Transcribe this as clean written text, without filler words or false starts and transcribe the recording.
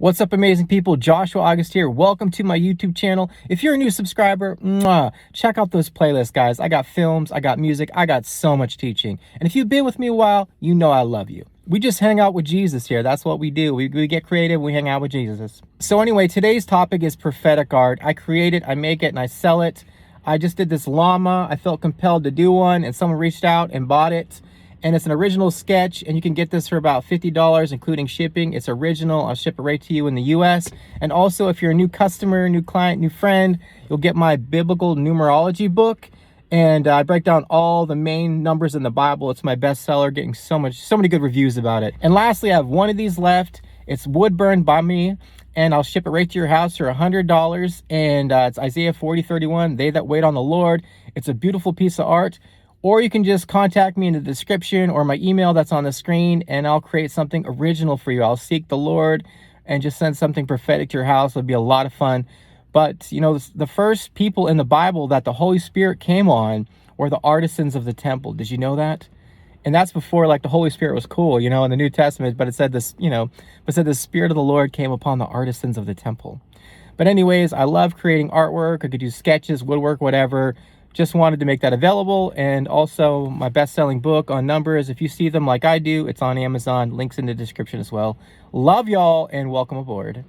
What's up, amazing people? Joshua August here. Welcome to my YouTube channel. If you're a new subscriber, check out those playlists, guys. I got films, I got music, I got so much teaching. And if you've been with me a while, you know I love you. We just hang out with Jesus here. That's what we do. We get creative, we hang out with Jesus. So anyway, today's topic is prophetic art. I create it, I make it, and I sell it. I just did this llama. I felt compelled to do one, and someone reached out and bought it. And it's an original sketch, and you can get this for about $50, including shipping. It's original. I'll ship it right to you in the US. And also, if you're a new customer, new client, new friend, you'll get my biblical numerology book. And I break down all the main numbers in the Bible. It's my bestseller, getting so many good reviews about it. And lastly, I have one of these left. It's wood burned by me, and I'll ship it right to your house for $100. And it's Isaiah 40:31, they that wait on the Lord. It's a beautiful piece of art. Or you can just contact me in the description or my email that's on the screen, and I'll create something original for you. I'll seek the Lord and just send something prophetic to your house. It'll be a lot of fun. But, you know, the first people in the Bible that the Holy Spirit came on were the artisans of the temple. Did you know that? And that's before, like, the Holy Spirit was cool, you know, in the New Testament. But it said this, you know, it said the Spirit of the Lord came upon the artisans of the temple. But anyways, I love creating artwork. I could do sketches, woodwork, whatever. Just wanted to make that available. And also my best-selling book on numbers, if you see them like I do, it's on Amazon. Links in the description as well. Love y'all and welcome aboard.